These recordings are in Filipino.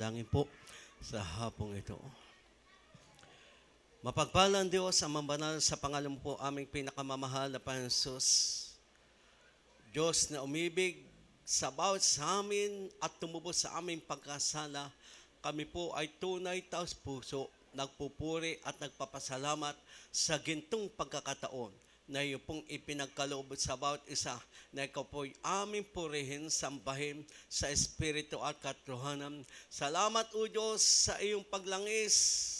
Dangin po sa hapong ito. Mapagpalang Diyos ang mabanal sa pangalan po aming pinakamamahal na Panginoon Jesus. Diyos na umibig sa bawat sa amin at tumubos sa aming pagkasala. Kami po ay tunay taos puso, nagpupuri at nagpapasalamat sa gintong pagkakataon na iyo pong ipinagkaloob sa bawat isa na ikaw po'y aming purihin, sambahin sa Espiritu at katotohanan. Salamat o Diyos sa iyong paglangis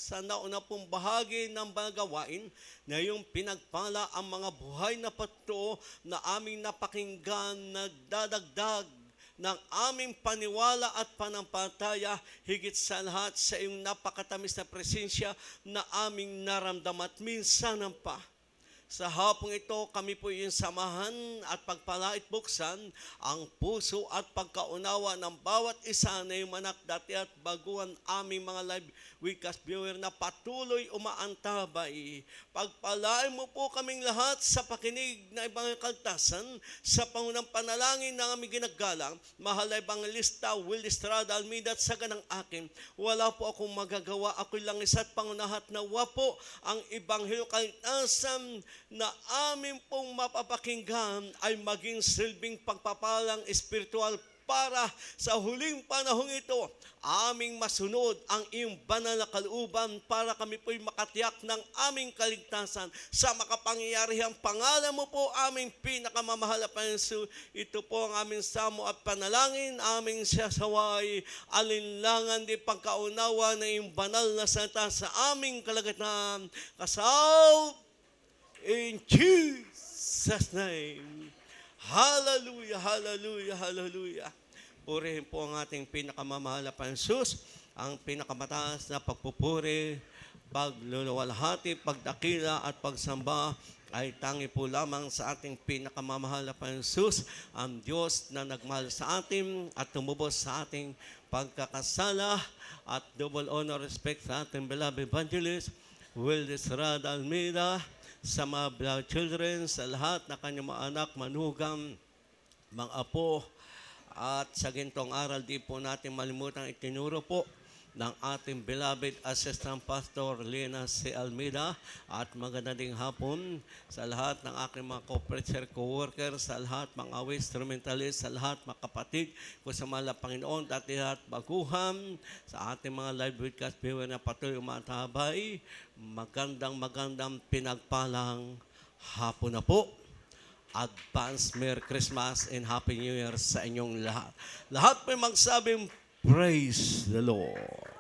sa nauna pong bahagi ng mga gawain na iyong pinagpala ang mga buhay na pato na aming napakinggan, nagdadagdag ng aming paniwala at panampalataya, higit sa lahat sa iyong napakatamis na presensya na aming naramdaman at minsan pa. Sa hapong ito, kami po yung samahan at pagpalait buksan ang puso at pagkaunawa ng bawat isa na yung manak dati at baguhan aming mga live webcast viewer na patuloy umaantabay. Pagpalain mo po kaming lahat sa pakinig na ibang kaltasan sa pangunang panalangin na aming ginagalang. Mahal na Evangelista Will Estrada Almeida at sa ganang akin. Wala po akong magagawa. Ako'y lang isa't pangunahat nawa po ang Ebanghelyo kaltasan na amin pong mapapakinggan ay maging silbing pagpapalang espiritual para sa huling panahong ito. Aming masunod ang iyong banal na kalooban para kami po'y makatiyak ng aming kaligtasan sa makapangyarihang pangalan mo po aming pinakamamahal na Panginoon. Ito po ang aming samo at panalangin, aming sasaway, alinlangan di pagkaunawa na iyong banal na salita sa aming kalagatan. Kasal in Jesus' name. Hallelujah, hallelujah, hallelujah. Purihin po ang ating pinakamamahal na Panginoon, ang pinakamataas na pagpupuri, pagluluwalhati, pagdakila at pagsamba ay tangi po lamang sa ating pinakamamahal na Panginoon, ang Diyos na nagmahal sa atin at tumubos sa ating pagkakasala, at double honor respect sa ating beloved evangelist, Will Estrada Almeida, sa mga beloved children, sa lahat na kanyang mga anak, manugang, mga apo, at sa gintong aral, di po natin malimutan itinuro po ng ating beloved Assistant Pastor Lena C. Almeida. At maganda ding hapon sa lahat ng aking mga co-preacher, co-workers, sa lahat mga instrumentalist, sa lahat mga kapatid ko sa mahal na Panginoon, dati at baguhan, sa ating mga live webcast viewer na patuloy umatabay. Magandang pinagpalang hapon na po. Advance Merry Christmas and Happy New Year sa inyong lahat. Lahat po magsabing praise the Lord.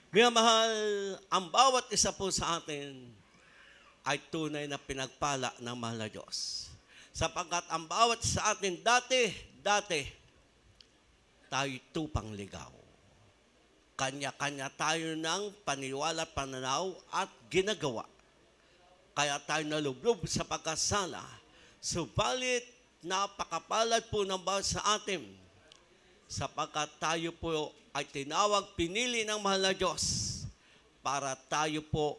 Mga mahal, ang bawat isa po sa atin ay tunay na pinagpala ng mahal na Diyos. Sapagkat ang bawat sa atin dati, tayo tupang ligaw. Kanya-kanya tayo ng paniwala, pananaw at ginagawa. Kaya tayo nalublob sa pagkasala. Subalit, napakapalad po ng bawat sa atin sapagkat tayo po ay tinawag, pinili ng mahal na Diyos para tayo po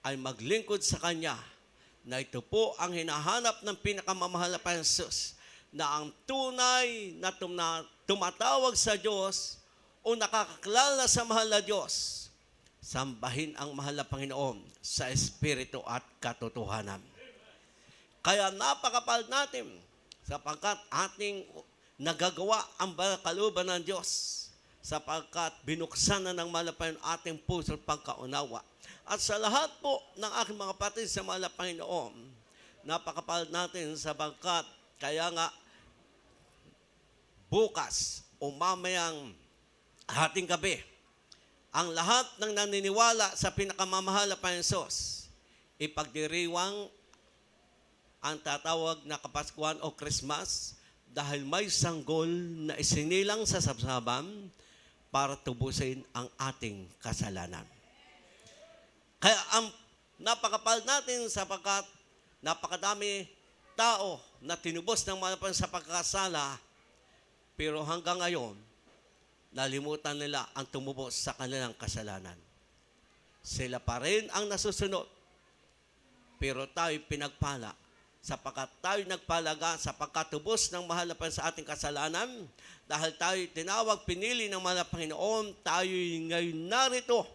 ay maglingkod sa Kanya, na ito po ang hinahanap ng pinakamamahal na Panginoon, na ang tunay na tumatawag sa Diyos o nakakakilala sa mahal na Diyos, sambahin ang mahal na Panginoon sa Espiritu at katotohanan. Kaya napakapal natin sapagkat ating nagagawa ang kalooban ng Diyos, sapagkat binuksan na ng mahal na Panginoon ating puso at pagkaunawa. At sa lahat po ng aking mga kapatid sa mahal na Panginoon, napakapal natin sapagkat kaya nga bukas o mamayang hating gabi, ang lahat ng naniniwala sa pinakamamahal na Panginoon, ipagdiriwang ang tatawag na Kapaskuhan o Christmas dahil may sanggol na isinilang sa sabsaban para tubusin ang ating kasalanan. Kaya ang napakapal natin sapagkat napakadami tao na tinubos ng mga sa pagkasala, pero hanggang ngayon, nalimutan nila ang tumubos sa kanilang kasalanan. Sila pa rin ang nasusunod. Pero tayo pinagpala sapagkat tayo nagpalaga sa pagkatubos ng mahal na Panginoon sa ating kasalanan. Dahil tayo tinawag, pinili ng mahal na Panginoon, tayo ngayon narito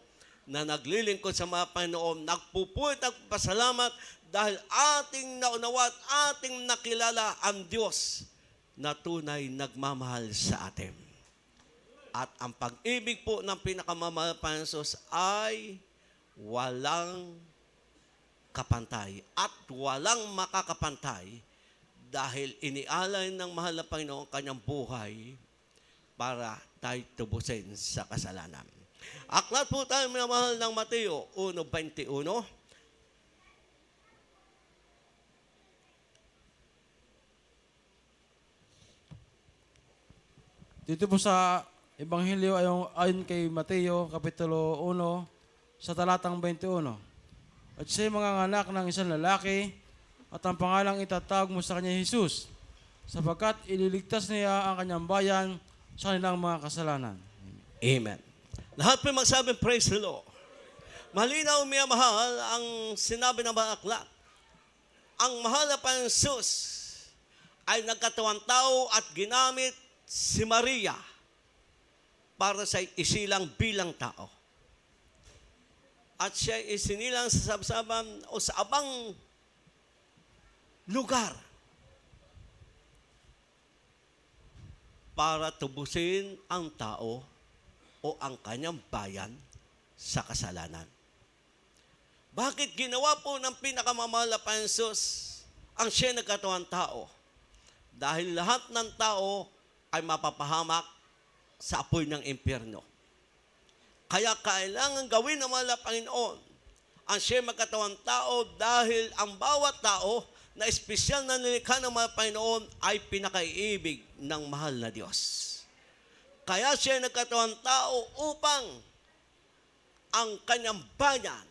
na naglilingkod sa mga Panginoon, nagpupuwit at pasalamat dahil ating naunawa at ating nakilala ang Diyos na tunay nagmamahal sa atin. At ang pag-ibig po ng pinakamamahal na Panginoon ay walang kapantay at walang makakapantay dahil inialay ng mahal na Panginoon kanyang buhay para tayo tubusin sa kasalanan. Aklat po tayo minamahal ng Mateo 1:21. Dito po sa Ebanghelyo ayon kay Mateo, Kapitulo 1, sa talatang 21. At siya'y manganganak ng isang lalaki, at ang pangalang itatawag mo sa kanya Jesus, sapagkat ililigtas niya ang kanyang bayan sa kanilang mga kasalanan. Amen. Lahat po magsabi, praise the Lord. Malinaw, minamahal, ang sinabi ng mga aklat. Ang mahal na Panginoon Jesus ay nagkatawang tao at ginamit si Maria para sa isilang bilang tao. At siya isinilang sa sabsaban o sa abang lugar para tubusin ang tao o ang kanyang bayan sa kasalanan. Bakit ginawa po ng pinakamamahal na Panginoon Jesus ang siya nagkatawang tao? Dahil lahat ng tao ay mapapahamak sa apoy ng impyerno. Kaya kailangan gawin ng mahal na Panginoon ang siya magkatawang tao dahil ang bawat tao na espesyal na nilikha ng mahal na Panginoon ay pinakaiibig ng mahal na Diyos. Kaya siya nagkatawang tao upang ang kanyang bayan,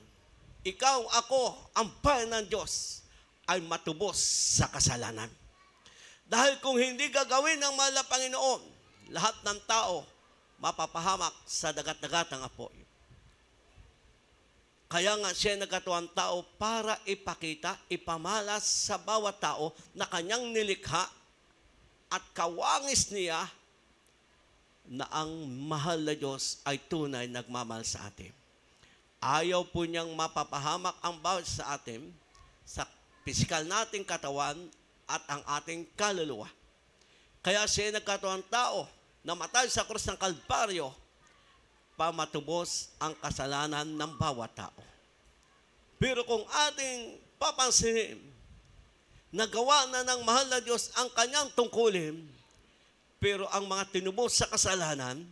ikaw, ako, ang bayan ng Diyos, ay matubos sa kasalanan. Dahil kung hindi gagawin ng mahal na Panginoon, lahat ng tao mapapahamak sa dagat-dagatang apoy. Kaya nga siya nagkatawang tao para ipakita, ipamalas sa bawat tao na kanyang nilikha at kawangis niya na ang mahal na Diyos ay tunay nagmamahal sa atin. Ayaw po niyang mapapahamak ang bawat sa atin sa pisikal nating katawan at ang ating kaluluwa. Kaya siya nagkatawang tao, namatay sa krus ng Kalbaryo para matubos ang kasalanan ng bawat tao. Pero kung ating papansinin, nagawa na ng mahal na Diyos ang kanyang tungkulin, pero ang mga tinubos sa kasalanan,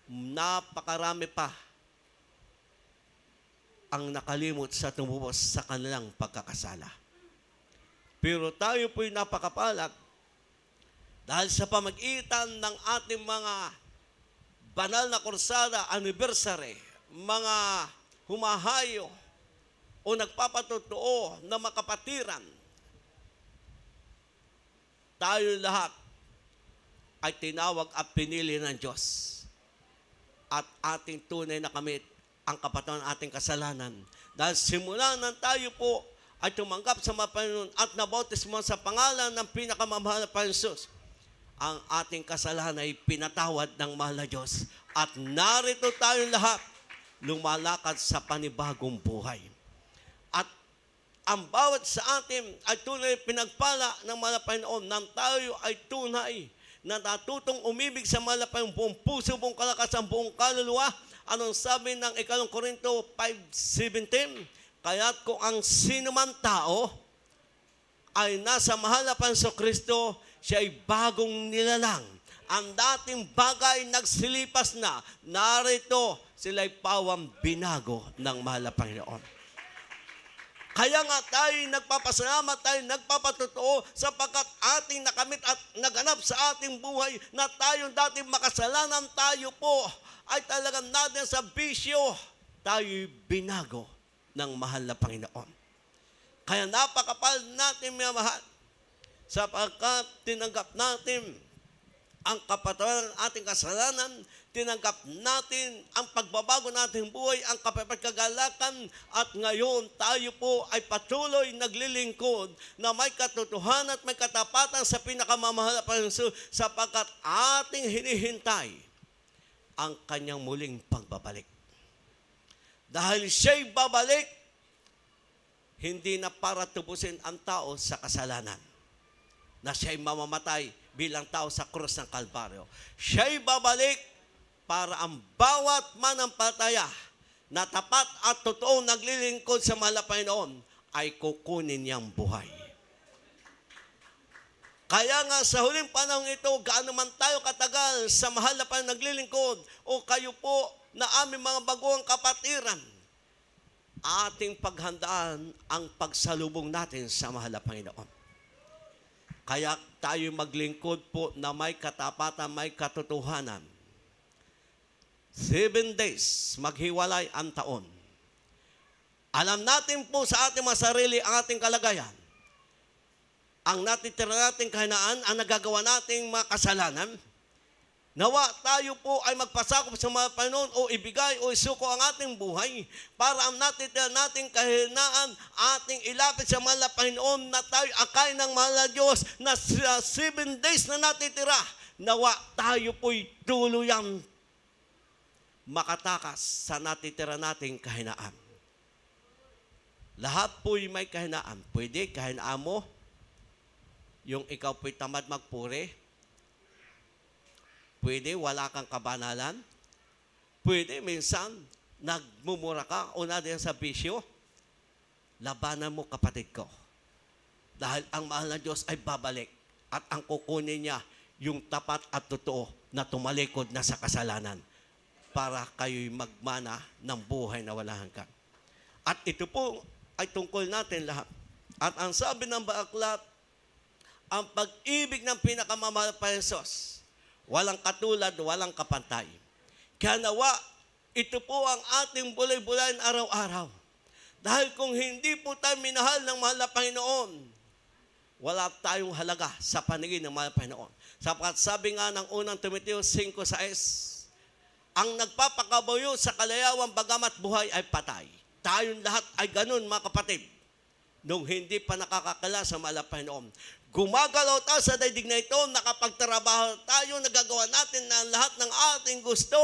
napakarami pa ang nakalimot sa tumubos sa kanilang pagkakasala. Pero tayo po'y napakapalag dahil sa pamagitan ng ating mga banal na kursada, anniversary, mga humahayo o nagpapatotoo na makapatiran, tayo lahat ay tinawag at pinili ng Diyos. At ating tunay na kamit ang kapatawaran ng ating kasalanan. Dahil simula nang tayo po ay tumanggap sa mga Panginoon at nabautismo sa pangalan ng pinakamamahal na Panginoon Jesus, ang ating kasalanan ay pinatawad ng mahal na Diyos. At narito tayong lahat lumalakad sa panibagong buhay. At ang bawat sa atin ay tunay pinagpala ng mahal na Panginoon nang tayo ay tunay na natutong umibig sa mahal na Panginoon buong puso, buong kalakasan, buong kaluluwa. Anong sabi ng 2 Korinto 5:17? Kaya't kung ang sinuman tao ay nasa mahal na Panginoon Kristo, siya ay bagong nilalang. Ang dating bagay nagsilipas na. Narito, sila'y pawang binago ng mahal na Panginoon. Kaya nga tayo nagpapasalamat, tayo nagpapatotoo sapagkat ating nakamit at naganap sa ating buhay na tayong dating makasalanan, tayo po ay talagang natin sa bisyo, tayo'y binago ng mahal na Panginoon. Kaya napakapal natin, mga mahal, sapagkat tinanggap natin ang kapatawaran ng ating kasalanan, tinanggap natin ang pagbabago nating buhay, ang kapapagkagalakan, at ngayon tayo po ay patuloy naglilingkod na may katotohanan at may katapatan sa pinakamamahal na Panginoon sapagkat ating hinihintay ang kanyang muling pagbabalik. Dahil siya'y babalik, hindi na para tubusin ang tao sa kasalanan, na siya'y mamamatay bilang tao sa krus ng Kalbaryo. Siya'y babalik para ang bawat manampalataya na tapat at totoong naglilingkod sa mahal na Panginoon ay kukunin niyang buhay. Kaya nga sa huling panahon ito, gaano man tayo katagal sa mahal na Panginoon naglilingkod, o kayo po na aming mga baguang kapatiran, ating paghandaan ang pagsalubong natin sa mahal na Panginoon. Kaya tayo maglingkod po na may katapatan, may katotohanan. 7 days, maghiwalay ang taon. Alam natin po sa ating mga sarili ang ating kalagayan. Ang natitira nating kahinaan, ang nagagawa nating mga kasalanan. Nawa tayo po ay magpasakop sa mga Panginoon o ibigay o isuko ang ating buhay para ang natitira nating kahinaan ating ilapit sa mahal na Panginoon na tayo akay ng mahal na Diyos na 7 days na natitira. Nawa tayo po'y tuluyang makatakas sa natitira nating kahinaan. Lahat po'y may kahinaan. Pwede kahinaan mo yung ikaw po'y tamad magpuri. Pwede wala kang kabanalan. Pwede minsan nagmumura ka o na din sa bisyo. Labanan mo, kapatid ko. Dahil ang mahal na Diyos ay babalik at ang kukunin niya yung tapat at totoo na tumalikod na sa kasalanan para kayo'y magmana ng buhay na walang hanggan. At ito po ay tungkol natin lahat. At ang sabi ng Aklat, ang pag-ibig ng pinakamamahal pa Jesus, walang katulad, walang kapantay. Kaya nawa, ito po ang ating bulay-bulayan araw-araw. Dahil kung hindi po tayo minahal ng mahal na Panginoon, wala tayong halaga sa paningin ng mahal na Panginoon. Sapagkat sabi nga ng unang Timoteo 5:6, ang nagpapakabayo sa kalayawang bagamat buhay ay patay. Tayong lahat ay ganun, mga kapatid, nung hindi pa nakakakala sa mahal na Panginoon. Gumagalaw tayo sa daigdig na ito, nakapagtrabaho tayo, nagagawa natin na lahat ng ating gusto,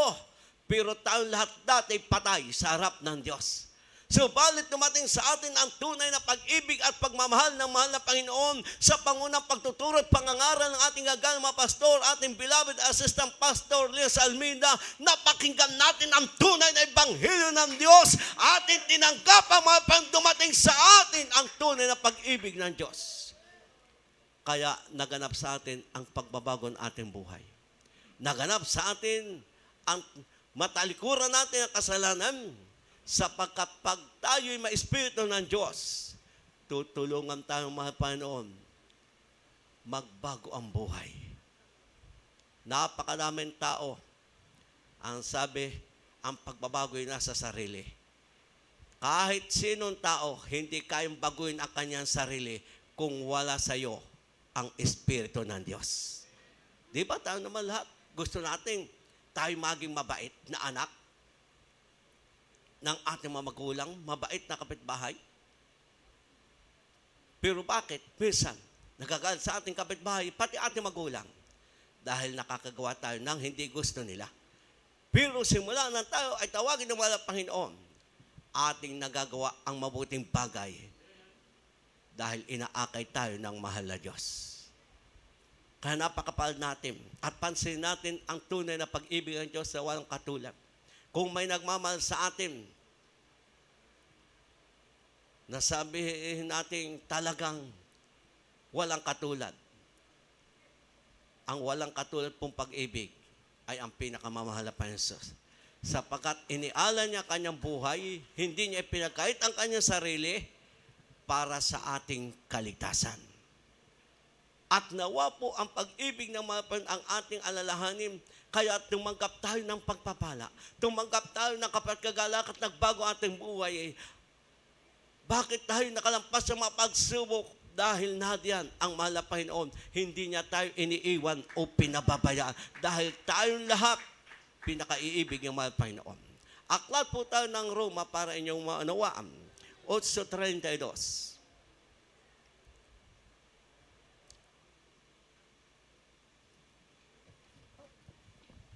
pero tayo lahat dati patay sa harap ng Diyos. Subalit dumating sa atin ang tunay na pag-ibig at pagmamahal ng mahal na Panginoon sa pangunang pagtuturo at pangangaral ng ating gagal mga pastor, ating beloved assistant pastor Leo Almeida, napakinggan natin ang tunay na ebanghelyo ng Diyos. Ating tinanggap ang mga dumating sa atin ang tunay na pag-ibig ng Diyos. Kaya naganap sa atin ang pagbabago ng ating buhay. Naganap sa atin ang matalikuran natin ang kasalanan, sapagkat pag tayo'y ma-espiritu ng Diyos, tutulungan tayong mahal Panginoon, magbago ang buhay. Napakadaming tao, ang sabi, ang pagbabago ay nasa sarili. Kahit sinong tao, hindi kayang baguhin ang kanyang sarili kung wala sa iyo ang Espiritu ng Diyos. Di ba tayo naman lahat, gusto natin tayo maging mabait na anak ng ating mga magulang, mabait na kapitbahay. Pero bakit? Minsan, nagagalit sa ating kapitbahay, pati ating magulang, dahil nakakagawa tayo ng hindi gusto nila. Pero simula na tayo ay tawagin ng mga Panginoon, ating nagagawa ang mabuting bagay dahil inaakay tayo ng mahal na Diyos. Kaya napakapal natin at pansin natin ang tunay na pag-ibig ng Diyos na walang katulad. Kung may nagmamahal sa atin, nasabihin natin talagang walang katulad. Ang walang katulad pong pag-ibig ay ang pinakamamahal na Panginoon. Sapagkat iniala niya kanyang buhay, hindi niya ipinagkait ang kanyang sarili para sa ating kaligtasan. At nawa po ang pag-ibig ng mga ang ating alalahanin, kaya tumanggap tayo ng pagpapala. Tumanggap tayo ng kapagkagalak at nagbago ating buhay. Bakit tayo nakalampas sa mga pagsubok? Dahil nadiyan ang mahal na Panginoon, hindi niya tayo iniiwan o pinababayaan. Dahil tayong lahat, pinakaiibig ng mahal na Panginoon. Aklat po tayo ng Roma para inyong maunawaan. 8:32.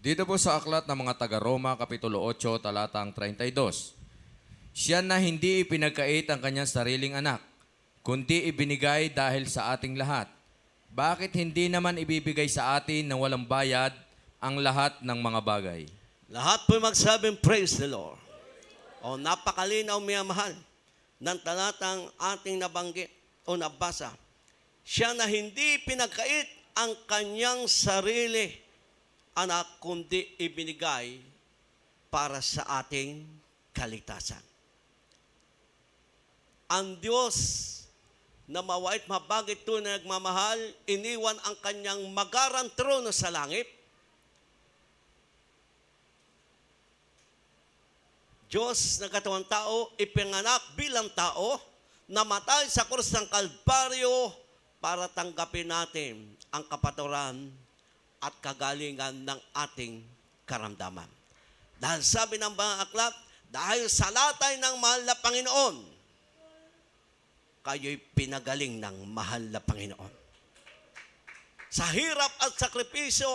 Dito po sa aklat ng mga taga-Roma, Kapitulo 8, talatang 32. Siya na hindi ipinagkait ang kanyang sariling anak, kundi ibinigay dahil sa ating lahat. Bakit hindi naman ibibigay sa atin na walang bayad ang lahat ng mga bagay? Lahat po magsabing praise the Lord. O napakalinaw minamahal ng talatang ating nabanggit o nabasa. Siya na hindi pinagkait ang kanyang sarili anak, kundi ibinigay para sa ating kaligtasan. Ang Diyos na mawait mabagit tunay nagmamahal, iniwan ang kanyang magarang trono sa langit. Diyos na katawang tao, ipinganak bilang tao, namatay sa krus ng Kalbaryo para tanggapin natin ang kapatawaran at kagalingan ng ating karamdaman. Dahil sabi ng mga aklat, dahil sa latay ng mahal na Panginoon, kayo'y pinagaling ng mahal na Panginoon. Sa hirap at sakripisyo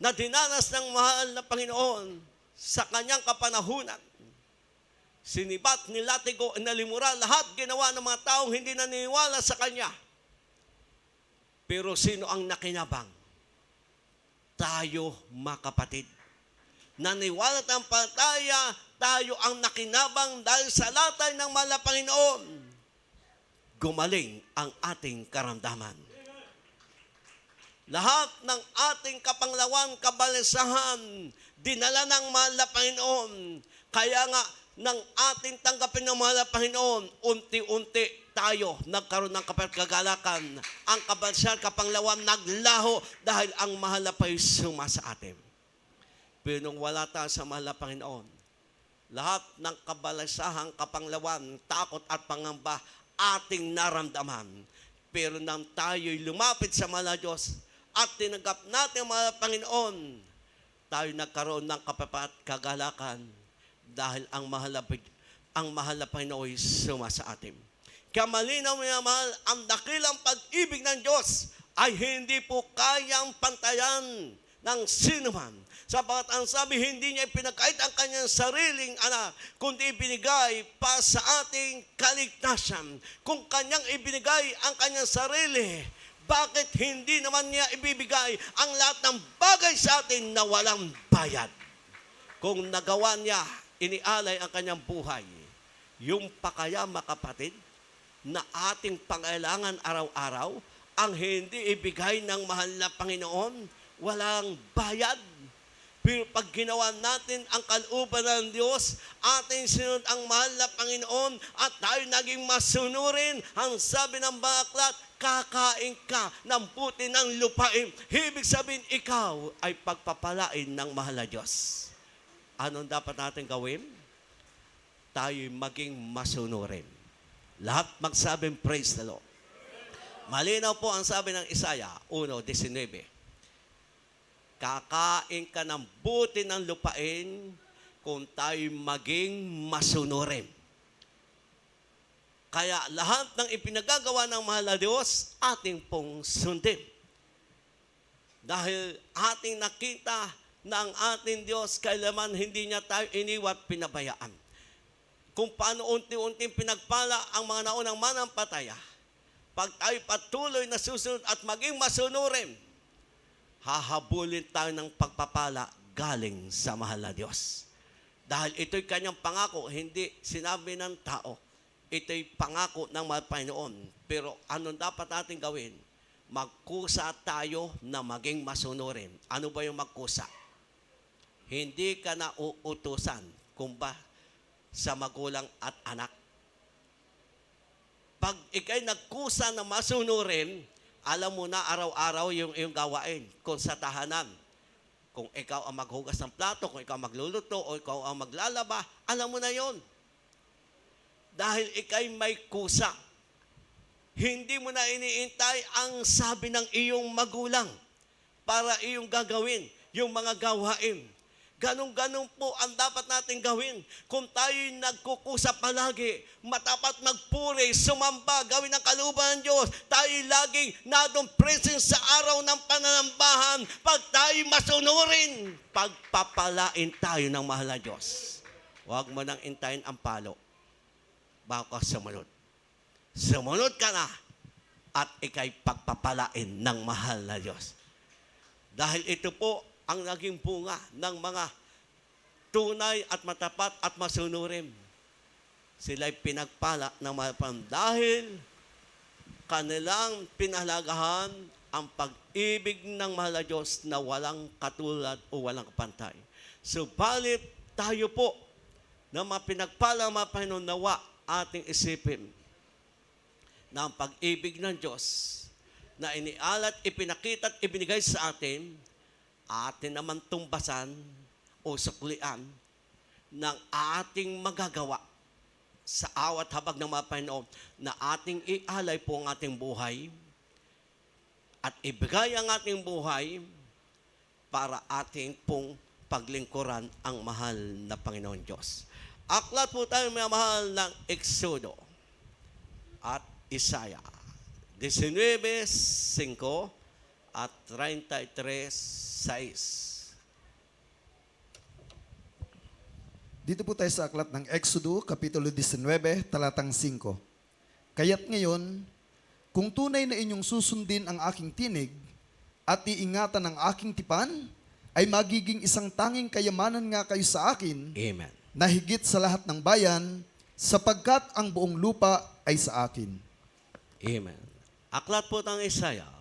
na dinanas ng mahal na Panginoon sa kanyang kapanahunan, sinibat, nilatigo, nalimura, lahat ginawa ng mga taong hindi naniniwala sa kanya. Pero sino ang nakinabang? Tayo, mga kapatid. Naniwala at ang pataya, tayo ang nakinabang dahil sa latay ng mahal na Panginoon. Gumaling ang ating karamdaman. Lahat ng ating kapanglawan, kabalisahan, dinala ng mahal na Panginoon. Kaya nga, nang ating tanggapin ng mahal na Panginoon, unti-unti tayo nagkaroon ng kagalakan. Ang kabalisahan, kapanglawan, naglaho dahil ang mahal na Panginoon suma sa atin. Pero nung wala tayo sa mahal na Panginoon, lahat ng kabalisahan, kapanglawan, takot at pangamba, ating naramdaman. Pero nang tayo'y lumapit sa mahal na Diyos at tinanggap natin ang mahal na Panginoon, tayo nagkaroon ng kapapat kagalakan dahil ang mahal na Panginoon ay suma sa atin. Kaya malinaw mga mahal, ang dakilang pag-ibig ng Diyos ay hindi po kayang pantayan ng sinuman. Sapagat ang sabi, hindi niya ipinagkait ang kanyang sariling anak, kundi ibinigay pa sa ating kaligtasan. Kung kanyang ibinigay ang kanyang sarili, bakit hindi naman niya ibibigay ang lahat ng bagay sa atin na walang bayad? Kung nagawa niya, inialay ang kanyang buhay, yung pa kaya, mga kapatid, na ating pangailangan araw-araw, ang hindi ibigay ng mahal na Panginoon, walang bayad. Pero pag ginawa natin ang kalooban ng Diyos, ating sinunod ang mahal na Panginoon at tayo naging masunurin, ang sabi ng mga aklat, kakain ka ng puti ng lupain. Ibig sabihin, ikaw ay pagpapalain ng mahal na Diyos. Anong dapat natin gawin? Tayo'y maging masunurin. Lahat magsabing praise the Lord. Malinaw po ang sabi ng Isaiah 1:19. Kakain ka ng buti ng lupain kung tayo maging masunurin. Kaya lahat ng ipinagagawa ng mahal na Diyos, ating pong sundin. Dahil ating nakita na ang ating Diyos, kailanman hindi niya tayo iniwat pinabayaan. Kung paano unti-unting pinagpala ang mga naunang manampataya, pag tayo patuloy na susunod at maging masunurin, hahabulin tayo ng pagpapala galing sa mahal na Diyos. Dahil ito'y kanyang pangako, hindi sinabi ng tao. Ito'y pangako ng mahal Panginoon. Pero anong dapat natin gawin? Magkusa tayo na maging masunurin. Ano ba yung magkusa? Hindi ka na uutusan kung ba sa magulang at anak. Pag ikay nagkusa na masunurin, alam mo na araw-araw yung iyong gawain. Kung sa tahanan, kung ikaw ang maghugas ng plato, kung ikaw magluluto, o ikaw ang maglalaba, alam mo na yon. Dahil ikay may kusa. Hindi mo na iniintay ang sabi ng iyong magulang para iyong gagawin yung mga gawain. Ganun-ganun po ang dapat natin gawin. Kung tayo'y nagkukusa palagi, matapat magpuri, sumamba, gawin ang kalooban ng Diyos, tayo'y laging nadong present sa araw ng pananambahan, pag tayo'y masunurin, pagpapalain tayo ng mahal na Diyos. Huwag mo nang intayin ang palo bago ka sumunod. Sumunod ka na at ikay pagpapalain ng mahal na Diyos. Dahil ito po ang naging bunga ng mga tunay at matapat at masunurin. Sila'y pinagpala ng mahal dahil kanilang pinalagahan ang pag-ibig ng mahal na Diyos na walang katulad o walang kapantay. Subalit tayo po na mga pinagpala ng mga Panginoon, nawa ating isipin na ang pag-ibig ng Diyos na inialat, ipinakita at ibinigay sa atin naman tumbasan o suklian ng ating magagawa sa awat habag ng mga Panginoon na ating ialay po ang ating buhay at ibigay ang ating buhay para ating pong paglingkuran ang mahal na Panginoon Diyos. Aklat po tayo mga mahal ng Exodo at Isaiah 19:5 at 33:6. Dito po tayo sa aklat ng Exodo, Kapitulo 19, talatang 5. Kaya't ngayon, kung tunay na inyong susundin ang aking tinig at iingatan ang aking tipan, ay magiging isang tanging kayamanan nga kayo sa akin, Amen. na higit sa lahat ng bayan, sapagkat ang buong lupa ay sa akin. Amen. Aklat po ng Isaiah.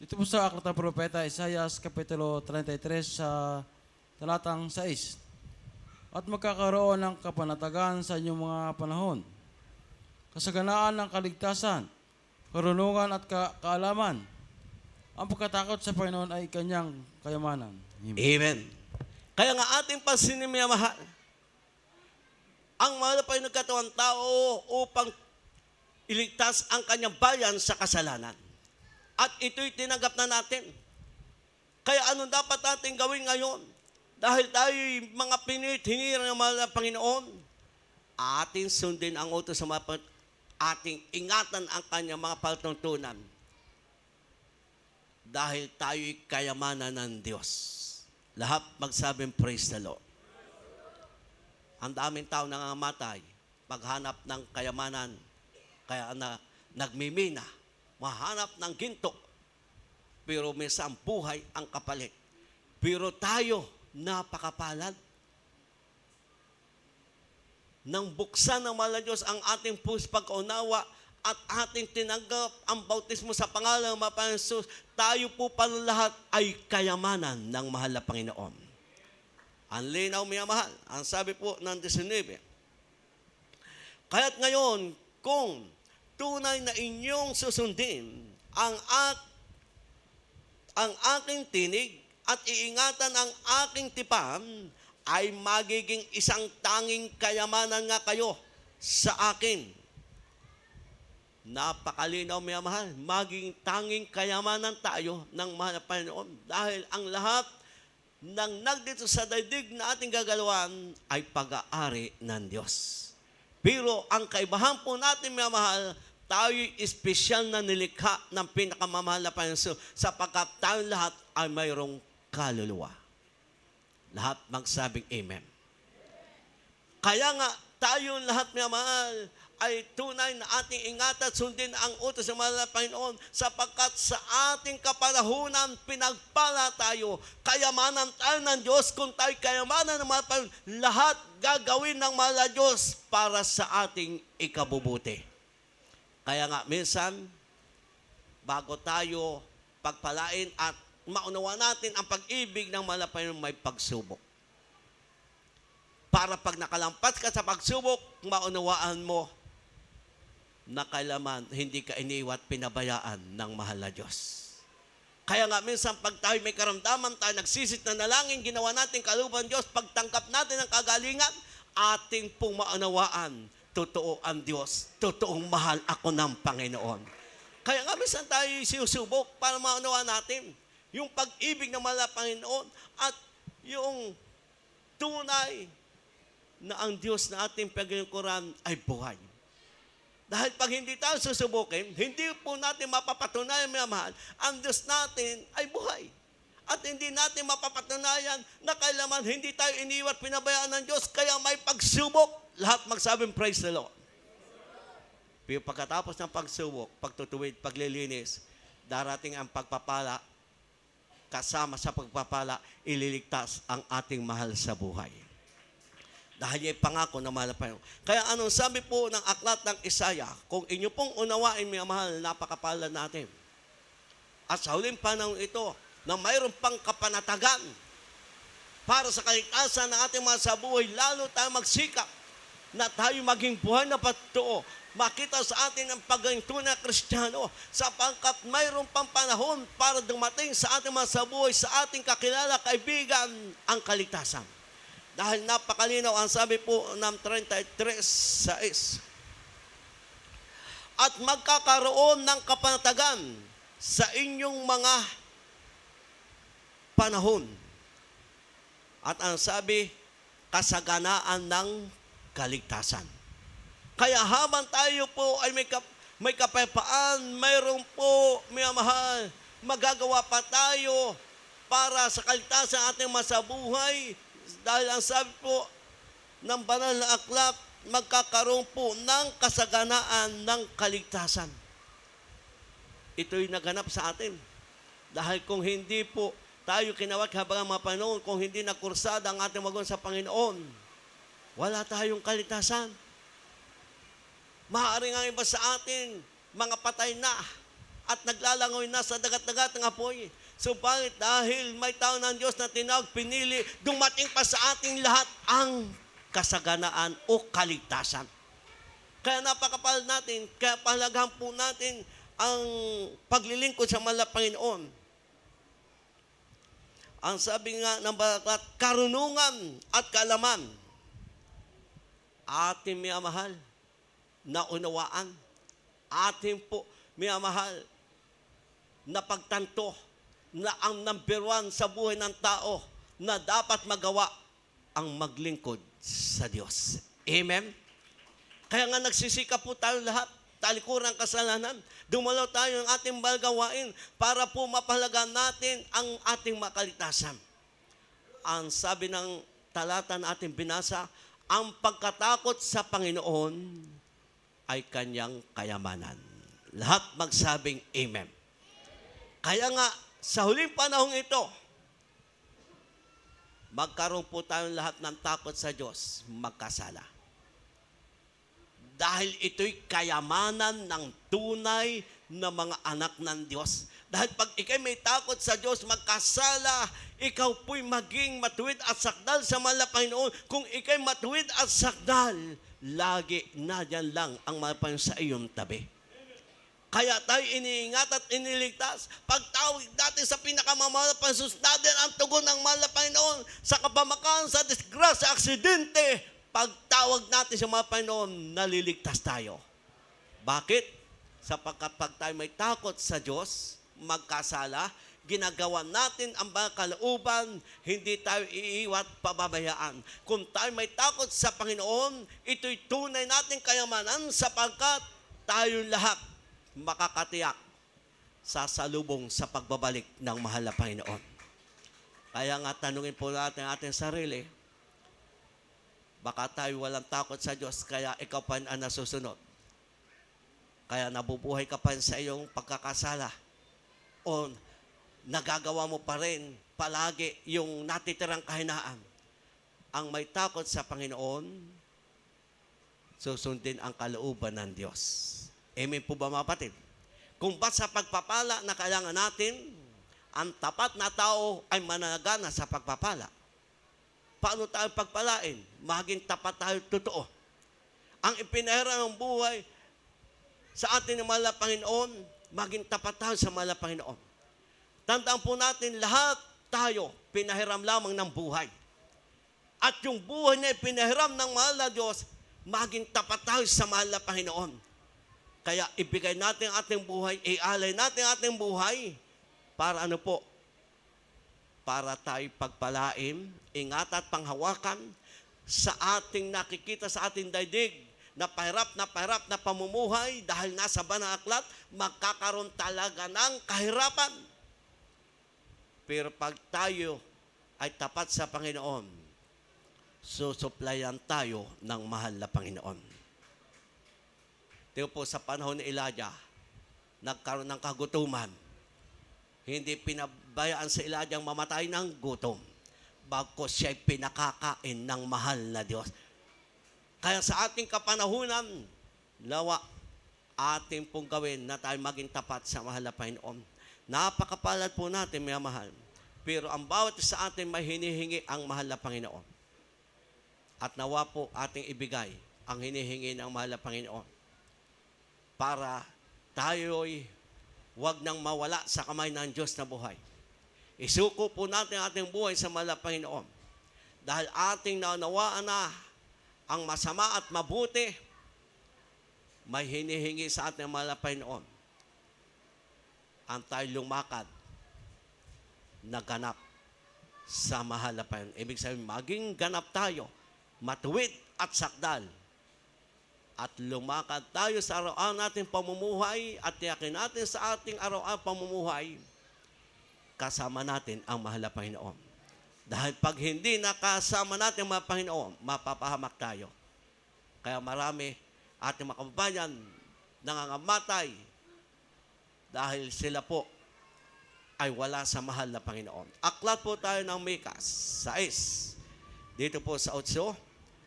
Dito po sa aklat ng propeta Isaiah, Kapitulo 33 sa talatang 6. At magkakaroon ng kapanatagan sa inyong mga panahon, kasaganaan ng kaligtasan, karunungan at kaalaman. Ang pagkatakot sa Panginoon ay kanyang kayamanan. Amen. Amen. Kaya nga ating pasinimiyamahal, ang mahal pa yung nagkatawang tao upang iligtas ang kanyang bayan sa kasalanan. At ito'y tinanggap na natin. Kaya anong dapat natin gawin ngayon? Dahil tayo'y mga pinithingiran ng mahal na Panginoon, ating sundin ang utos sa mga ating ingatan ang kanyang mga palatuntunan. Dahil tayo'y kayamanan ng Diyos. Lahat magsabing praise the Lord. Ang daming tao nangangamatay paghanap ng kayamanan. Kaya nagmimina, mahanap ng ginto. Pero minsan buhay ang kapalit. Pero tayo, napakapalad. Nang buksan ng mahal na Diyos ang ating puso pag-unawa at ating tinanggap ang bautismo sa pangalan ng mga Panginoon Jesus, tayo po pala lahat ay kayamanan ng mahal na Panginoon. Ang linaw mahal, ang sabi po ng 19. Kaya't ngayon, kung tunay na inyong susundin ang aking tinig at iingatan ang aking tipan, ay magiging isang tanging kayamanan nga kayo sa akin. Napakalinaw mahal, maging tanging kayamanan tayo ng mahal na Panginoon dahil ang lahat ng nagdito sa daigdig na ating gagalawan ay pag-aari ng Diyos. Pero ang kaibahan po natin mahal, tayo'y espesyal na nilikha ng pinakamamahal na Panginoon sapagkat tayo lahat ay mayroong kaluluwa. Lahat magsabing Amen. Kaya nga, tayo lahat mahal ay tunay na ating ingatan at sundin ang utos ng mahal na Panginoon sapagkat sa ating kapalahunan pinagpala tayo. Kayamanan tayo ng Diyos. Kung tayo kayamanan ng mahal na Panginoon, lahat gagawin ng mahal na Diyos para sa ating ikabubuti. Kaya nga, minsan, bago tayo pagpalain at maunawa natin ang pag-ibig ng mahal na Panginoon, may pagsubok. Para pag nakalampas ka sa pagsubok, maunawaan mo na kailanman hindi ka iniwat pinabayaan ng mahal na Diyos. Kaya nga minsan pag tayo may karamdaman, tayo nagsisit na nalangin, ginawa natin kalooban Diyos, pagtanggap natin ng kagalingan, ating pong maunawaan, totoo ang Diyos, totoong mahal ako ng Panginoon. Kaya nga minsan tayo sinusubok para maunawaan natin yung pag-ibig ng mahal na Panginoon at yung tunay na ang Diyos na ating paglingkuran ay buhay. Dahil pag hindi tayo susubukin, hindi po natin mapapatunayan, minamahal, ang Diyos natin ay buhay. At hindi natin mapapatunayan na kailanman hindi tayo iniwat pinabayaan ng Diyos, kaya may pagsubok. Lahat magsabing praise the Lord. Pero pagkatapos ng pagsubok, pagtutuwid, paglilinis, darating ang pagpapala, kasama sa pagpapala, ililigtas ang ating mahal sa buhay. Dahil yung pangako na mahal na Panginoon. Kaya anong sabi po ng aklat ng Isaya, kung inyo pong unawain, mga mahal, napakapala natin. At sa huling panahon ito, na mayroon pang kapanatagan para sa kaligtasan ng ating mga sa buhay, lalo tayo magsikap na tayo maging buhay na patuo. Makita sa atin ang pagiging tunay na Kristiyano sapagkat mayroon pang panahon para dumating sa ating mga sa buhay, sa ating kakilala, kaibigan, ang kaligtasan. Dahil napakalinaw ang sabi po ng 33:6. At magkakaroon ng kapanatagan sa inyong mga panahon. At ang sabi, kasaganaan ng kaligtasan. Kaya habang tayo po ay may kapayapaan, mayroon po, minamahal, magagawa pa tayo para sa kaligtasan ating masabuhay. Dahil ang sabi po ng banal na aklat, magkakaroon po ng kasaganaan ng kaligtasan. Ito'y naganap sa atin. Dahil kung hindi po tayo kinawat habang mga Panginoon, kung hindi nakursada ang ating magon sa Panginoon, wala tayong kaligtasan. Maaaring ang iba sa atin, mga patay na at naglalangoy na sa dagat-dagat ng apoy. Subalit dahil may tao ng Diyos na tinawag, pinili, dumating pa sa ating lahat ang kasaganaan o kaligtasan. Kaya napakapal natin, kaya pahalagahan po natin ang paglilingkod sa mahal na Panginoon. Ang sabi nga ng Balat, karunungan at kaalaman, ating minamahal na unawaan, ating po minamahal na pagtanto, na ang number one sa buhay ng tao na dapat magawa ang maglingkod sa Diyos. Amen? Kaya nga nagsisikap po tayo lahat, talikuran ng kasalanan, dumalaw tayo ng ating balgawain para po mapahalagaan natin ang ating makaligtasan. Ang sabi ng talata na ating binasa, ang pagkatakot sa Panginoon ay kanyang kayamanan. Lahat magsabing Amen. Kaya nga, sa huling panahong ito, magkaroon po tayong lahat ng takot sa Diyos, magkasala. Dahil ito'y kayamanan ng tunay na mga anak ng Diyos. Dahil pag ikay may takot sa Diyos, magkasala, ikaw po'y maging matuwid at sakdal sa mahal na Panginoon. Kung ikay matuwid at sakdal, lagi na dyan lang ang mahal na Panginoon sa iyong tabi. Kaya tayo iniingat at iniligtas. Pagtawag natin sa pinakamamahal na pansusdadan ang tugon ng mahal na Panginoon sa kapamakan, sa disgrasya, aksidente. Pagtawag natin sa mahal na Panginoon, naliligtas tayo. Bakit? Sapagkat pag tayo may takot sa Diyos, magkasala, ginagawa natin ang mga kalooban, hindi tayo iiwat pababayaan. Kung tayo may takot sa Panginoon, ito'y tunay nating kayamanan sapagkat tayo lahat makakatiyak sa salubong sa pagbabalik ng mahal na Panginoon. Kaya nga tanungin po natin ating sarili, baka tayo walang takot sa Diyos, kaya ikaw pa ang nasusunod. Kaya nabubuhay ka pa sa iyong pagkakasala. O nagagawa mo pa rin palagi yung natitirang kahinaan. Ang may takot sa Panginoon, susundin ang kalooban ng Diyos. Amen po ba mga kapatid? Kung ba't sa pagpapala na kailangan natin, ang tapat na tao ay mananagana sa pagpapala. Paano tayo pagpalain? Maging tapat tayo totoo. Ang ipinahira ng buhay sa atin ng mahal na Panginoon, maging tapat tayo sa mahal na Panginoon. Tandaan po natin, lahat tayo pinahiram lamang ng buhay. At yung buhay na pinahiram ng mahal na Diyos, maging tapat tayo sa mahal na Panginoon. Kaya ibigay natin ang ating buhay, ialay natin ang ating buhay para ano po? Para tayo pagpalain, ingat at panghawakan sa ating nakikita sa ating daigdig na pahirap na pamumuhay dahil nasa banang aklat, magkakaroon talaga ng kahirapan. Pero pag tayo ay tapat sa Panginoon, susuplayan tayo ng mahal na Panginoon. Tingnan po sa panahon ni Elijah, nagkaroon ng kagutuman. Hindi pinabayaan sa Elijah ang mamatay ng gutom, bagkus siya'y pinakakain ng mahal na Diyos. Kaya sa ating kapanahunan, lawa ating pong gawin na tayo maging tapat sa mahal na Panginoon. Napakapalad po natin, may mahal. Pero ang bawat sa atin may hinihingi ang mahal na Panginoon. At nawa po ating ibigay ang hinihingi ng mahal na Panginoon para tayo'y huwag nang mawala sa kamay ng Diyos na buhay. Isuko po natin ating buhay sa mahal na Panginoon. Dahil ating naunawaan na ang masama at mabuti, may hinihingi sa ating mahal na Panginoon. Ang tayo lumakad na ganap sa mahal na Panginoon. Ibig sabihin, maging ganap tayo, matuwid at sakdal. At lumakad tayo sa araw-araw nating pamumuhay at tiyakin natin sa ating araw-araw pamumuhay, kasama natin ang mahal na Panginoon. Dahil pag hindi nakasama natin ang mga Panginoon, mapapahamak tayo. Kaya marami ating mga kababayan nangangamatay dahil sila po ay wala sa mahal na Panginoon. Aklat po tayo ng Mikas 6. Dito po sa 8,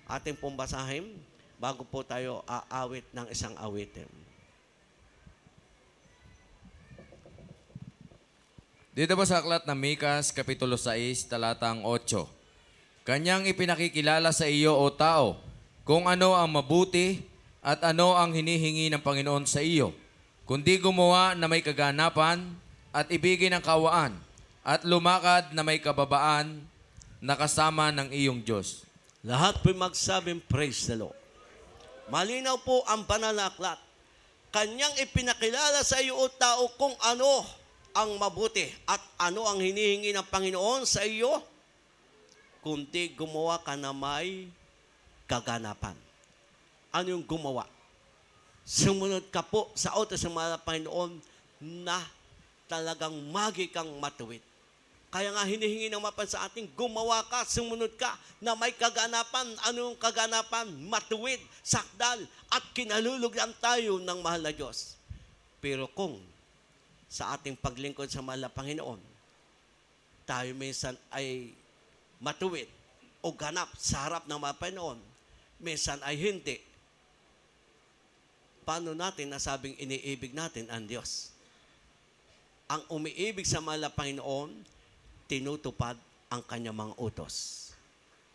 ating pong basahin bago po tayo aawit ng isang awitin. Dito po sa aklat ng Mikas, Kapitulo 6, talatang 8. Kanyang ipinakikilala sa iyo, o tao, kung ano ang mabuti at ano ang hinihingi ng Panginoon sa iyo, kundi gumawa na may kaganapan at ibigin ang kawaan at lumakad na may kababaan na kasama ng iyong Diyos. Lahat po magsabing praise the Lord. Malinaw po ang banal na aklat. Kanyang ipinakilala sa iyo, o tao, kung ano ang mabuti at ano ang hinihingi ng Panginoon sa iyo, kundi gumawa ka na may kaganapan. Ano yung gumawa? Sumunod ka po sa utos ng mga Panginoon na talagang magi kang matuwid. Kaya nga hinihingi ng mapan sa ating, gumawa ka, sumunod ka, na may kaganapan. Anong kaganapan? Matuwid, sakdal, at kinalulugyan tayo ng mahal na Diyos. Pero kung sa ating paglingkod sa mahal na Panginoon, tayo minsan ay matuwid o ganap sa harap ng mga Panginoon, minsan ay hindi. Paano natin nasabing iniibig natin ang Diyos? Ang umiibig sa mahal na Panginoon, tinutupad ang kanyang mga utos.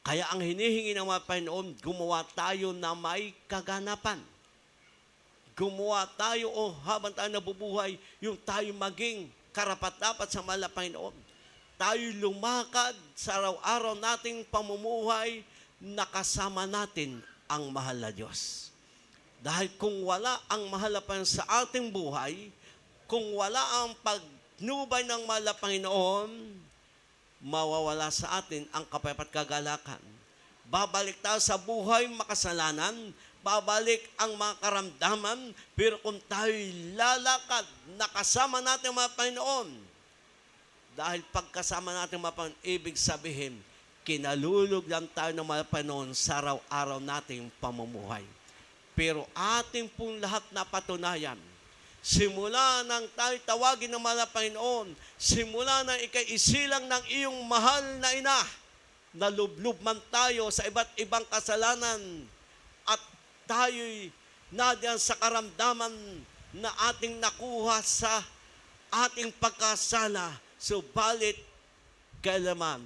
Kaya ang hinihingi ng mga Panginoon, gumawa tayo na may kaganapan. Gumawa tayo o habang tayo nabubuhay, yung tayo maging karapat-dapat sa mahal na Panginoon. Tayo lumakad sa araw-araw nating pamumuhay, nakasama natin ang mahal na Diyos. Dahil kung wala ang mahal na Panginoon sa ating buhay, kung wala ang pagnubay ng mahal na Panginoon, mawawala sa atin ang kapayapaan at kagalakan. Babalik tayo sa buhay makasalanan, babalik ang mga karamdaman, pero kung tayo'y lalakad, nakasama natin ang mga Panginoon, dahil pagkasama natin ang mga Panginoon, ibig sabihin, kinalulugdan tayo ng mga Panginoon sa araw-araw nating pamumuhay. Pero ating pong lahat na patunayan, simula nang tayo tawagin ng mga Panginoon, simula nang ikay-isilang ng iyong mahal na ina, nalublob man tayo sa iba't ibang kasalanan at tayo'y nadiyan sa karamdaman na ating nakuha sa ating pagkasala, subalit kailanman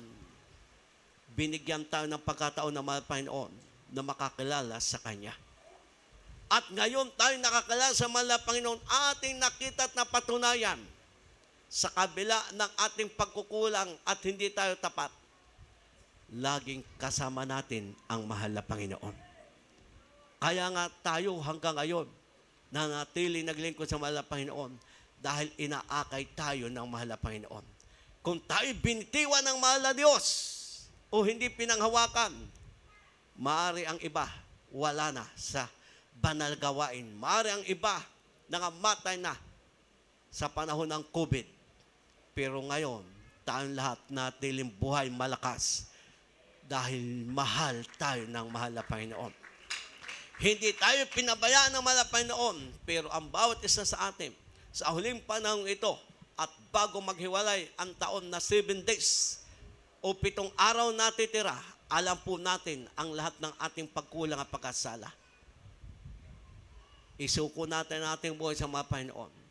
binigyan tayo ng pagkataon ng mga Panginoon na makakilala sa Kanya. At ngayon tayo nakakilala sa mahal na Panginoon, ating nakita at napatunayan sa kabila ng ating pagkukulang at hindi tayo tapat, laging kasama natin ang mahal na Panginoon. Kaya nga tayo hanggang ngayon, nanatili naglingkod sa mahal na Panginoon dahil inaakay tayo ng mahal na Panginoon. Kung tayo binitiwan ng mahal na Diyos o hindi pinanghawakan, maaari ang iba wala na sa banal gawain. Maaari ang iba nangamatay na sa panahon ng COVID. Pero ngayon, tayong lahat natiling buhay malakas dahil mahal tayo ng mahal na Panginoon. Hindi tayo pinabayaan ng mahal na Panginoon, pero ang bawat isa sa atin, sa huling panahon ito, at bago maghiwalay ang taon na 7 days o 7 araw natitira, alam po natin ang lahat ng ating pagkulang at pagkasala. Isuko natin ang ating buhay sa mga Panginoon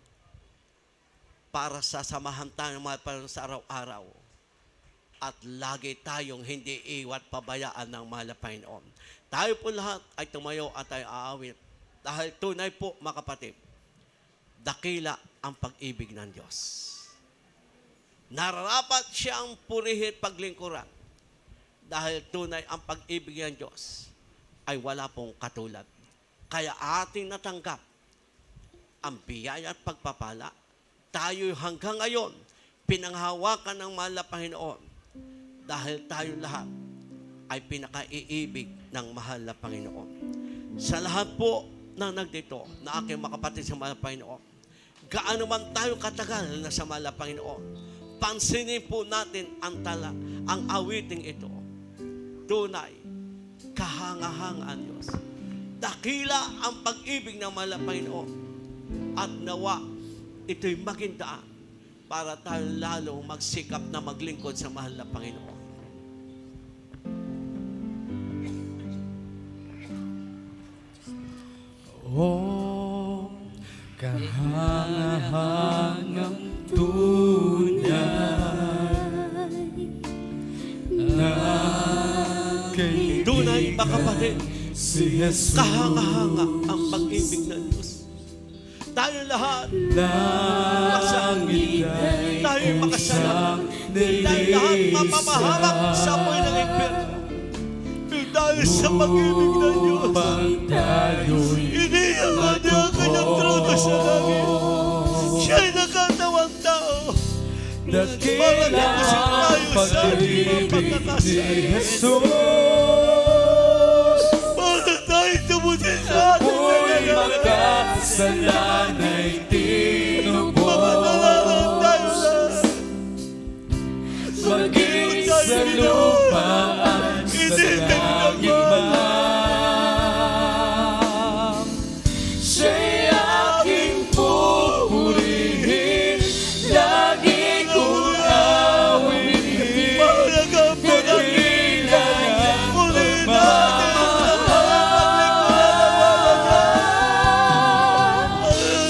para sasamahan tayo ng mga Panginoon sa araw-araw at lagi tayong hindi iwat pabayaan ng mahal na Panginoon. Tayo po lahat ay tumayo at tayo aawit dahil tunay po, mga kapatid, dakila ang pag-ibig ng Diyos. Nararapat siyang purihin at paglingkuran dahil tunay ang pag-ibig ng Diyos ay wala pong katulad. Kaya ating natanggap ang biyaya at pagpapala. Tayo hanggang ngayon pinanghawakan ng mahal na Panginoon dahil tayo lahat ay pinakaiibig ng mahal na Panginoon. Sa lahat po na nagdito na aking makapatid sa mahal na Panginoon, gaano man tayo katagal na sa mahal na Panginoon, pansinin po natin ang awiting ito. Tunay, kahanga-hanga ang Diyos. Dakila ang pag-ibig ng mahal na Panginoon. At nawa, ito'y maging daan para tayo lalong magsikap na maglingkod sa mahal na Panginoon. Oh, kahangahangang tunay na kay Tunay, mga kapatid, si Jesus kahanga-hanga ang pag-ibig ng Diyos. Tayo lahat, langit ay tayo makasalanan. kusang Tayo lahat mapamahamak sa apoy ng impyerno. Dahil sa pag-ibig ng Diyos, upang tayo'y iniyak niya ang kanyang trono sa langit. Siya'y nakatawang tao. dakila ang pag-ibig ni Jesus. Para tayo tumutin sa ating Ako'y nalalaman. makasalanay tinubos. Tayo lahat. Maging sa lupa at sa langit man, siya'y aking pupurihin, lagi kong awitin. Mahalaga po ng Dakila niya Purihin natin ang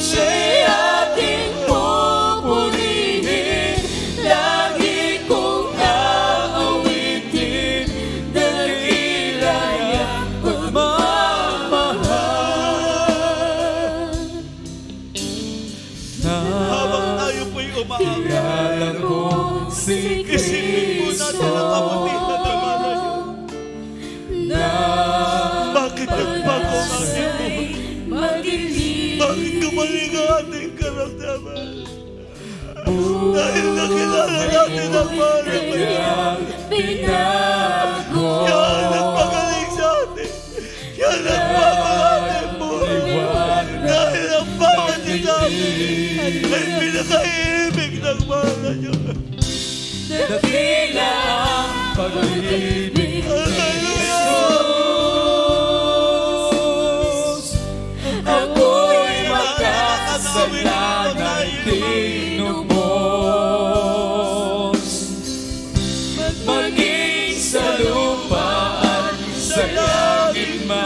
siya'y aking pupurihin, lagi kong aawitin. Dakila niya pagmamahal. habang tayo po'y umaawit. Alam ko si Isipin po natin ang kabutihan ng mga yun. Bakit nagbago ang ating buhay? Bakit gumaling ang ating karamdaman? Dahil nakilala natin ang mahal na Panginoon. Siya ang nagpagaling sa atin. Siya ang nagbago ang ating buhay. Dahil ang bawat isa ay pinakaibig ng mahal na Diyos. Dakila ang pag-ibig ni Jesus. Ako'y makasalanay tinubos. Maging sa lupa at sa langit man,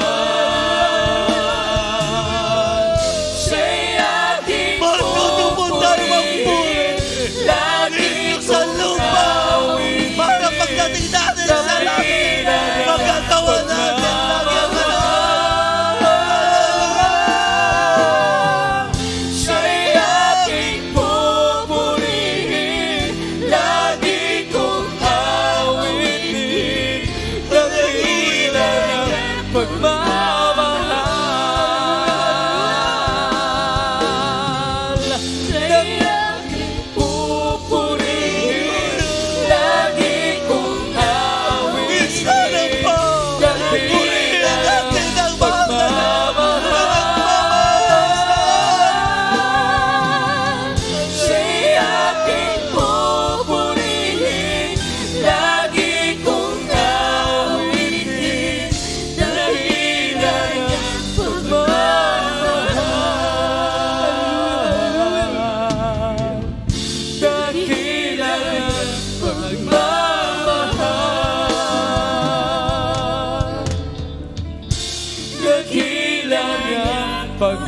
siya'y aking Matuto po tayo magpuri. lagi Sa lupa. Para pagdating natin sa langit.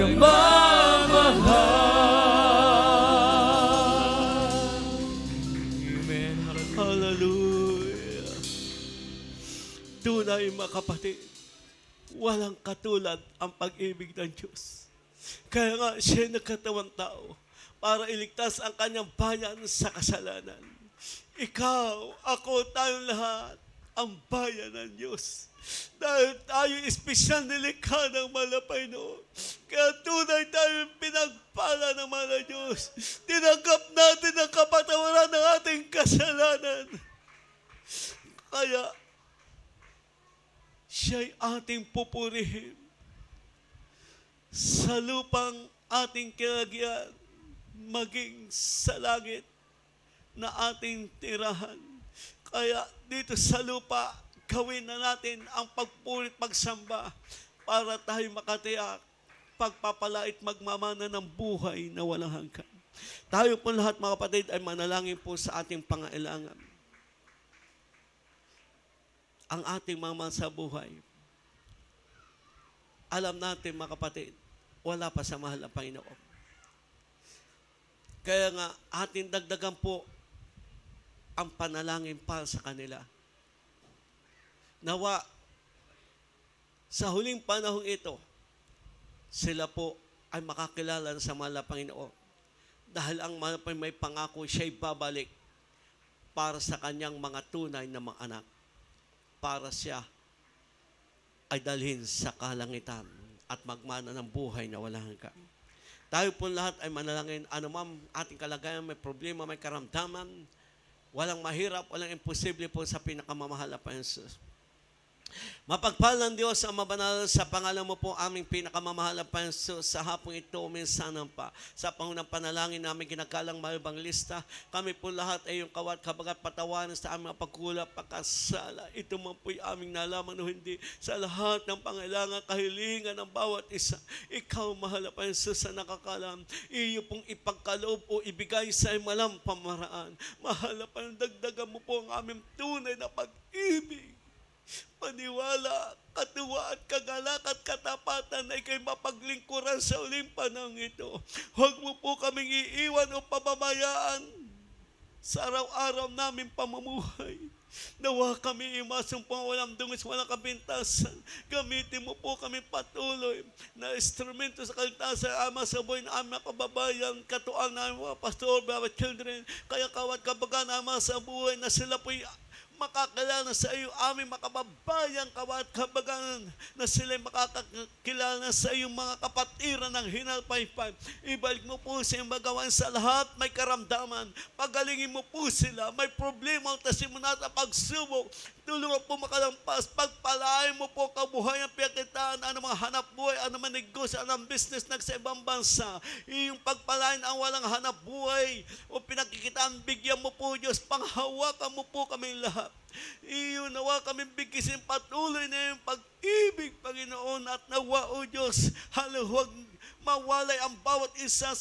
nagmamahal. Amen. Hallelujah. Tunay mga kapatid, walang katulad ang pag-ibig ng Diyos. Kaya nga siya nagkatawang tao para iligtas ang kanyang bayan sa kasalanan. Ikaw, ako, tayong lahat, ang bayan ng Diyos. Dahil tayo espesyal nilikha ng malapay noon. Kaya tunay tayo pinagpala ng mga Diyos. Tinanggap natin ang kapatawaran ng ating kasalanan. Kaya, siya'y ating pupurihin sa lupang ating kinagyan, maging sa langit na ating tirahan. Kaya dito sa lupa, gawin na natin ang pagpurit, pagsamba para tayo makatiyak, pagpapalait, magmamana ng buhay na walang hanggan. Tayo po lahat mga kapatid ay manalangin po sa ating pangailangan. Ang ating mga mahal sa buhay, alam natin mga kapatid, wala pa sa mahal na Panginoon. Kaya nga, ating dagdagan po ang panalangin para sa kanila. Nawa, sa huling panahong ito, sila po ay makakilala sa mahal na Panginoon. Dahil ang mahal na may pangako, siya'y babalik para sa kanyang mga tunay na mga anak. Para siya ay dalhin sa kalangitan at magmana ng buhay na walang hanggan. Tayo po lahat ay manalangin, anumang ating kalagayan, may problema, may karamdaman, walang mahirap, walang imposible po sa pinakamamahal na Panginoon. Mapagpalang Diyos ang mabanal sa pangalan mo po aming pinakamamahal na Panginoon sa hapong ito minsanan pa. Sa pangunang panalangin namin ginagalang malibang lista, kami po lahat ay yung kawat kabagat patawanan sa aming pagkulap, pagkasala. Ito man po'y aming nalaman o hindi sa lahat ng pangailangan, kahilingan ng bawat isa. Ikaw mahal na Panginoon sa nakakalam, iyo pong ipagkaloob o ibigay sa malang pamaraan. Mahal na Panginoon, dagdagan mo po ang aming tunay na pag-ibig, paniwala, katuwa at kagalak at katapatan ay kay mapaglingkuran sa uling panahon ito. Huwag mo po kaming iiwan o pababayaan sa araw-araw namin pamumuhay. Nawa kami imasumpang walang dungis, walang kabintasan. Gamitin mo po kami patuloy na instrumento sa kaligtasan, ama sa buhay na aming kababayan, katuang namin mga pastor, mga children, kaya kawat kabagan, ama sa buhay na sila po'y makakilala sa iyo, aming makababayan, kawat kabagan, na sila'y makakakilala sa iyong mga kapatiran ng hinalpaypay. Ibalik mo po sa iyong magawan sa lahat, may karamdaman. Pagalingin mo po sila, may problema, tasimuna sa pagsubok. Tulungan po makalampas, pagpalain mo po kabuhayan, piyakitaan, ano mga hanap buhay, ano mga negosyo, anong business sa ibang bansa. Iyong pagpalain ang walang hanap buhay o pinakikitaan, bigyan mo po Diyos, panghawakan mo po kami lahat. Iyon nawa kami bigisin patuloy na yung pag-ibig, Panginoon, at nawa, O Diyos, haluwag mawalay ang bawat isa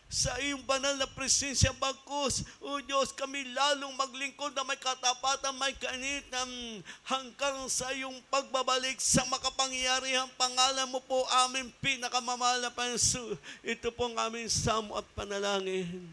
sa iyong banal na presensya, bagkus, O Diyos, kami lalong maglingkod na may katapatan, may kainitan, hanggang sa iyong pagbabalik sa makapangyarihang pangalan mo po, aming pinakamamahal na Panginoon. Ito po ang aming samo at panalangin.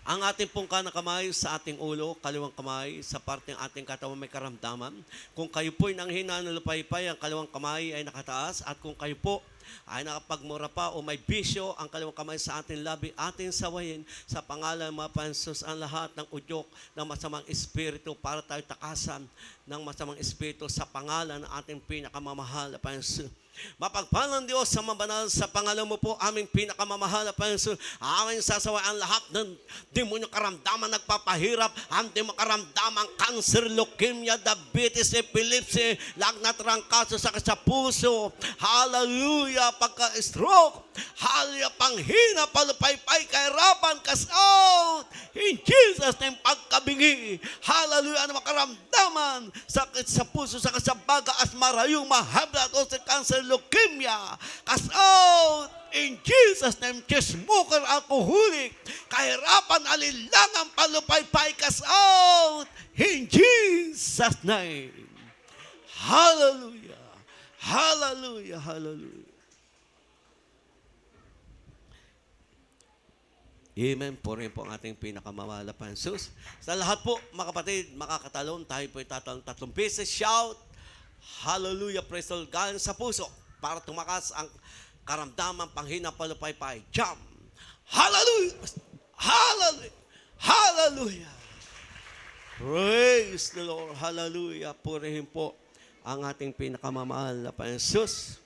Ang ating pong kanang kamay sa ating ulo, kaliwang kamay sa parteng ating katawan may karamdaman. Kung kayo po'y nanghina ng lupaypay, ang kaliwang kamay ay nakataas. At kung kayo po ay nakapagmura pa o may bisyo, ang kaliwang kamay sa ating labi, ating sawayin sa pangalan ng mga Panginoon ang lahat ng udyok ng masamang espiritu para tayo takasan ng masamang espiritu sa pangalan ng ating pinakamamahal na Panginoon. Mapagpalang Diyos sa mabanal sa pangalan mo po aming pinakamamahal na Panginoon. Aming sasawaan lahat ng demonyo karamdaman nagpapahirap, ang demonyo karamdaman cancer, leukemia, diabetes, epilepsy, lagnat, trangkaso sa puso. Hallelujah, pagka-stroke. Hallelujah, panghina, palupaypay, kahirapan, out. In Jesus' name, pagkabingi. Hallelujah, ano makaramdaman, sakit sa puso, sakit sa baga, asmarayong, mahablat, o sa cancer, leukemia, out. In Jesus' name, smoker, alcoholic, kahirapan, alilangan, palupaypay, out. In Jesus' name. Hallelujah. Hallelujah, hallelujah. Amen. Purihin po ang ating pinakamamahal na Pansus. Sa lahat po, mga kapatid, makakatalon, tayo po itatalon 3 beses. Shout, hallelujah, praise the Lord, galing sa puso para tumakas ang karamdaman, panghina, palupaypay. Jump! Hallelujah! Hallelujah! Hallelujah! Praise the Lord. Hallelujah. Purihin po ang ating pinakamamahal na Pansus.